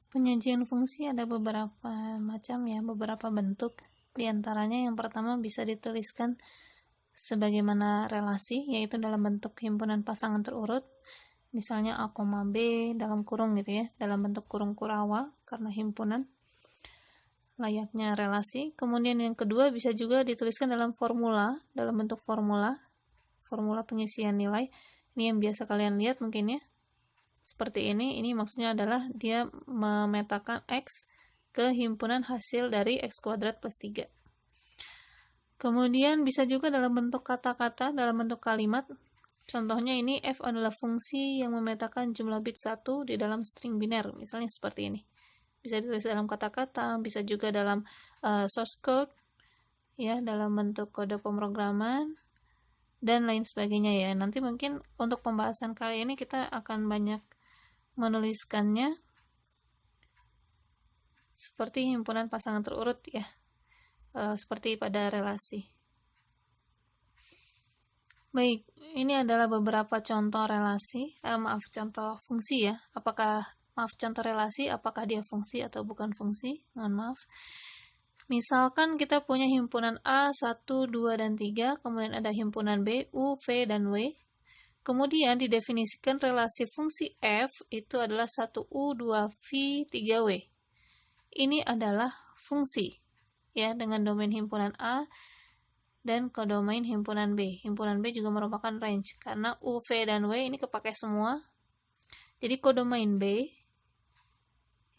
Penyajian fungsi ada beberapa macam ya, beberapa bentuk. Di antaranya yang pertama bisa dituliskan sebagaimana relasi, yaitu dalam bentuk himpunan pasangan terurut. Misalnya A, B dalam kurung gitu ya, dalam bentuk kurung kurawal karena himpunan. Layaknya relasi. Kemudian yang kedua bisa juga dituliskan dalam formula, dalam bentuk formula pengisian nilai. Ini yang biasa kalian lihat mungkin ya. Seperti ini maksudnya adalah dia memetakan X ke himpunan hasil dari X kuadrat plus 3. Kemudian bisa juga dalam bentuk kata-kata, dalam bentuk kalimat. Contohnya ini F adalah fungsi yang memetakan jumlah bit 1 di dalam string biner, misalnya seperti ini. Bisa ditulis dalam kata-kata, bisa juga dalam source code, ya, dalam bentuk kode pemrograman, dan lain sebagainya ya. Nanti mungkin untuk pembahasan kali ini kita akan banyak menuliskannya seperti himpunan pasangan terurut ya, seperti pada relasi. Baik, ini adalah beberapa contoh relasi, contoh fungsi ya. Contoh relasi, apakah dia fungsi atau bukan fungsi? Mohon maaf. Misalkan kita punya himpunan A, 1, 2, dan 3, kemudian ada himpunan B, U, V, dan W. Kemudian didefinisikan relasi fungsi F itu adalah 1U, 2V, 3W. Ini adalah fungsi ya dengan domain himpunan A dan kodomain himpunan B. Himpunan B juga merupakan range karena U, V, dan W ini kepakai semua. Jadi kodomain B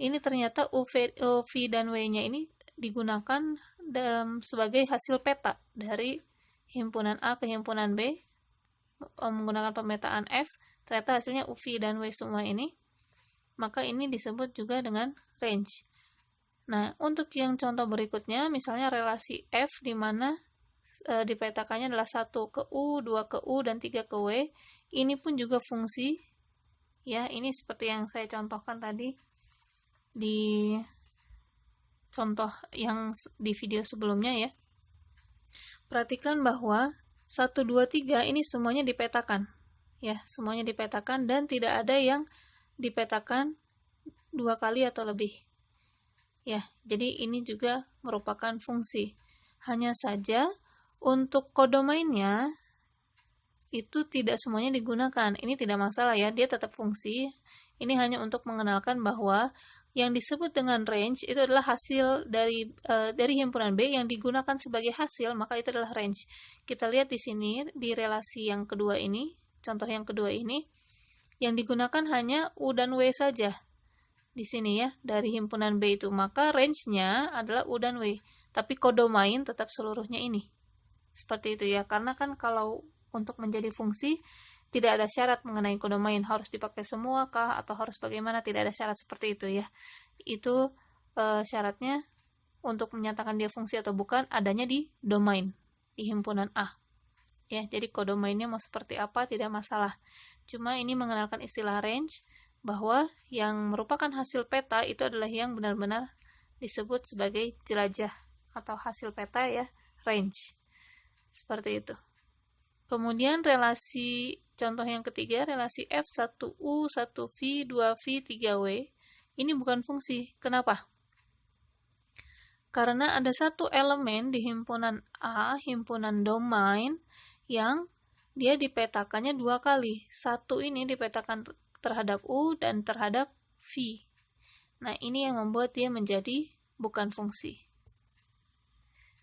ini ternyata U, V, dan W-nya ini digunakan sebagai hasil peta dari himpunan A ke himpunan B menggunakan pemetaan F, ternyata hasilnya U, V, dan W semua ini, maka ini disebut juga dengan range. Nah, untuk yang contoh berikutnya, misalnya relasi F di mana dipetakannya adalah 1 ke U, 2 ke U, dan 3 ke W, ini pun juga fungsi, ya, ini seperti yang saya contohkan tadi di contoh yang di video sebelumnya ya. Perhatikan bahwa 1, 2, 3 ini semuanya dipetakan. Ya, semuanya dipetakan dan tidak ada yang dipetakan 2 kali atau lebih. Ya, jadi ini juga merupakan fungsi. Hanya saja untuk kodomainnya itu tidak semuanya digunakan. Ini tidak masalah ya, dia tetap fungsi. Ini hanya untuk mengenalkan bahwa yang disebut dengan range itu adalah hasil dari himpunan B yang digunakan sebagai hasil, maka itu adalah range. Kita lihat di sini di relasi yang kedua ini, contoh yang kedua ini, yang digunakan hanya U dan W saja. Di sini ya, dari himpunan B itu, maka range-nya adalah U dan W, tapi kodomain tetap seluruhnya ini. Seperti itu ya, karena kan kalau untuk menjadi fungsi tidak ada syarat mengenai kodomain, harus dipakai semua kah atau harus bagaimana, tidak ada syarat seperti itu ya. Itu syaratnya untuk menyatakan dia fungsi atau bukan adanya di domain, di himpunan A. Ya, jadi kodomainnya mau seperti apa tidak masalah. Cuma ini mengenalkan istilah range, bahwa yang merupakan hasil peta itu adalah yang benar-benar disebut sebagai jelajah atau hasil peta ya, range. Seperti itu. Kemudian relasi contoh yang ketiga, relasi F 1U, 1V, 2V, 3W. Ini bukan fungsi. Kenapa? Karena ada satu elemen di himpunan A, himpunan domain, yang dia dipetakannya 2 kali. Satu ini dipetakan terhadap U dan terhadap V. Nah, ini yang membuat dia menjadi bukan fungsi.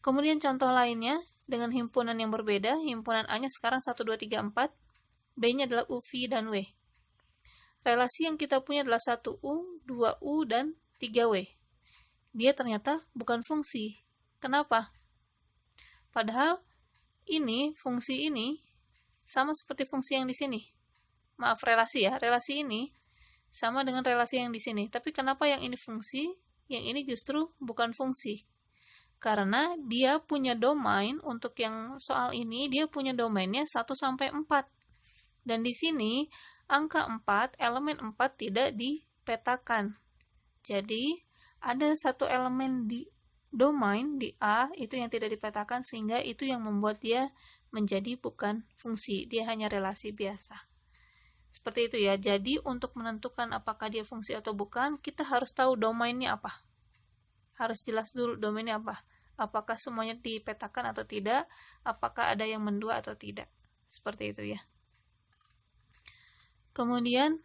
Kemudian contoh lainnya, dengan himpunan yang berbeda, himpunan A-nya sekarang 1, 2, 3, 4, B-nya adalah U, V, dan W. Relasi yang kita punya adalah 1U, 2U, dan 3W. Dia ternyata bukan fungsi. Kenapa? Padahal ini, fungsi ini, sama seperti fungsi yang di sini. Maaf, relasi ya. Relasi ini sama dengan relasi yang di sini. Tapi kenapa yang ini fungsi, yang ini justru bukan fungsi? Karena dia punya domain, untuk yang soal ini, dia punya domainnya 1 sampai 4. Dan di sini, angka 4, elemen 4 tidak dipetakan. Jadi, ada satu elemen di domain, di A, itu yang tidak dipetakan, sehingga itu yang membuat dia menjadi bukan fungsi. Dia hanya relasi biasa. Seperti itu ya. Jadi untuk menentukan apakah dia fungsi atau bukan, kita harus tahu domainnya apa. Harus jelas dulu domainnya apa. Apakah semuanya dipetakan atau tidak, apakah ada yang mendua atau tidak. Seperti itu ya. Kemudian,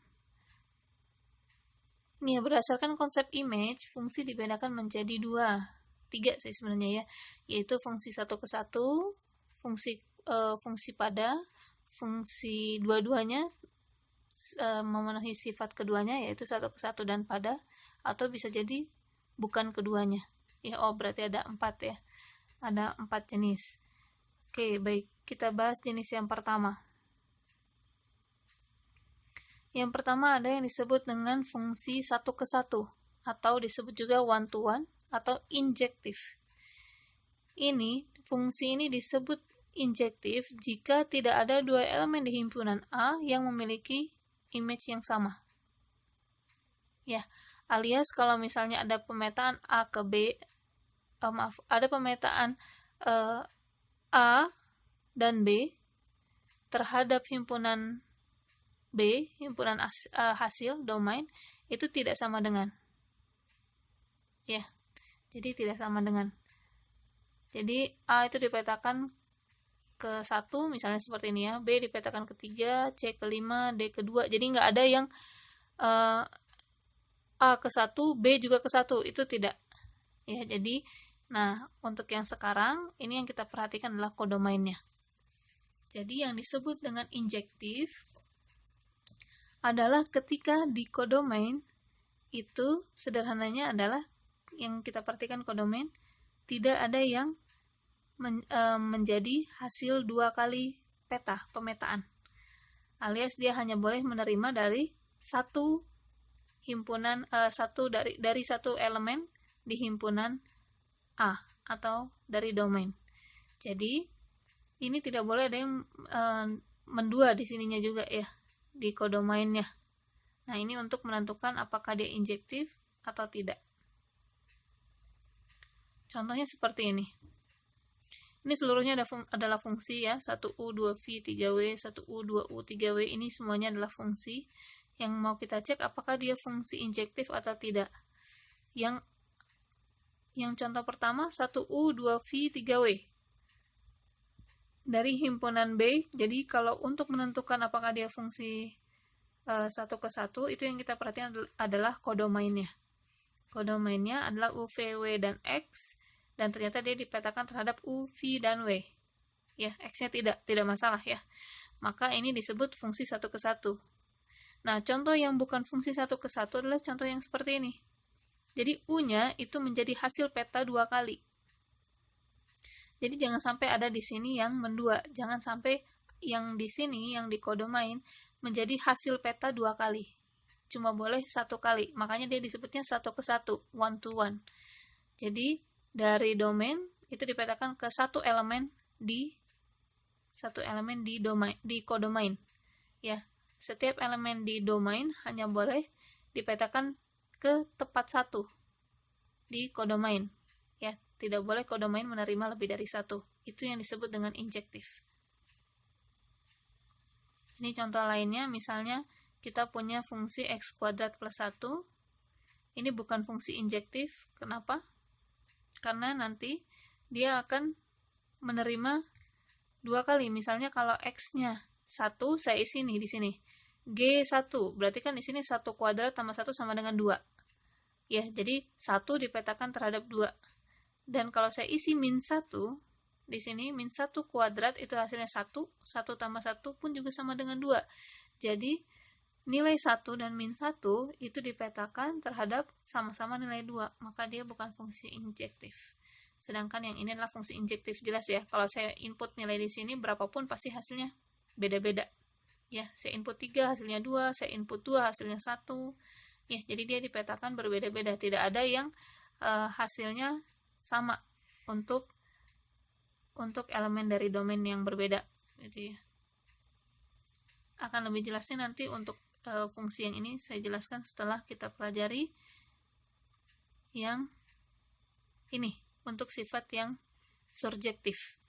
nih berdasarkan konsep image, fungsi dibedakan menjadi 3 sih sebenarnya ya, yaitu fungsi 1-ke-1, fungsi pada, fungsi dua-duanya memenuhi sifat keduanya, yaitu 1-ke-1 dan pada, atau bisa jadi bukan keduanya. Ya, berarti ada 4 ya. Ada 4 jenis. Oke, baik. Kita bahas jenis yang pertama. Yang pertama ada yang disebut dengan fungsi 1-ke-1, atau disebut juga one-to-one, atau injektif. Fungsi ini disebut injektif jika tidak ada 2 elemen di himpunan A yang memiliki image yang sama. Ya, alias kalau misalnya ada pemetaan A ke B, ada pemetaan A dan B terhadap himpunan B, himpunan hasil, domain, itu tidak sama dengan. Ya, jadi tidak sama dengan. Jadi A itu dipetakan ke 1, misalnya seperti ini ya, B dipetakan ke 3, C ke 5, D ke 2. Jadi nggak ada yang A ke 1, B juga ke 1, itu tidak. Ya, jadi, nah, untuk yang sekarang, ini yang kita perhatikan adalah kodomainnya. Jadi yang disebut dengan injektif adalah ketika di kodomain itu sederhananya adalah yang kita perhatikan kodomain tidak ada yang menjadi hasil 2 kali pemetaan, alias dia hanya boleh menerima dari satu himpunan dari satu elemen di himpunan A atau dari domain. Jadi ini tidak boleh ada yang mendua di sininya juga ya, di kodomainnya. Nah, ini untuk menentukan apakah dia injektif atau tidak. Contohnya seperti ini. Ini seluruhnya adalah fungsi ya, 1U, 2V, 3W, 1U, 2U, 3W, ini semuanya adalah fungsi yang mau kita cek apakah dia fungsi injektif atau tidak. Yang contoh pertama, 1U, 2V, 3W. Dari himpunan B, jadi kalau untuk menentukan apakah dia fungsi 1-ke-1, itu yang kita perhatikan adalah kodomainnya. Kodomainnya adalah U, V, W, dan X, dan ternyata dia dipetakan terhadap U, V, dan W. Ya, X-nya tidak masalah ya. Maka ini disebut fungsi 1-ke-1. Nah, contoh yang bukan fungsi 1-ke-1 adalah contoh yang seperti ini. Jadi U-nya itu menjadi hasil peta 2 kali. Jadi jangan sampai ada di sini yang mendua. Jangan sampai yang di sini, yang di kodomain, menjadi hasil peta 2 kali. Cuma boleh 1 kali. Makanya dia disebutnya 1-ke-1, one-to-one. Jadi dari domain itu dipetakan ke satu elemen di domain, di kodomain. Ya, setiap elemen di domain hanya boleh dipetakan ke tepat 1 di kodomain. Ya, tidak boleh kodomain menerima lebih dari 1. Itu yang disebut dengan injektif. Ini contoh lainnya, misalnya kita punya fungsi x kuadrat plus 1. Ini bukan fungsi injektif. Kenapa? Karena nanti dia akan menerima 2 kali. Misalnya kalau x-nya 1, saya isi nih di sini. G1, berarti kan di sini 1 kuadrat tambah 1 sama dengan 2. Ya, jadi 1 dipetakan terhadap 2. Dan kalau saya isi min 1, di sini min 1 kuadrat itu hasilnya 1, 1 tambah 1 pun juga sama dengan 2. Jadi nilai 1 dan min 1 itu dipetakan terhadap sama-sama nilai 2, maka dia bukan fungsi injektif. Sedangkan yang ini adalah fungsi injektif, jelas ya. Kalau saya input nilai di sini berapapun pasti hasilnya beda-beda. Ya, saya input 3 hasilnya 2, saya input 2 hasilnya 1. Ya, jadi dia dipetakan berbeda-beda, tidak ada yang hasilnya sama untuk elemen dari domain yang berbeda gitu ya. Akan lebih jelasnya nanti untuk fungsi yang ini saya jelaskan setelah kita pelajari yang ini untuk sifat yang surjektif.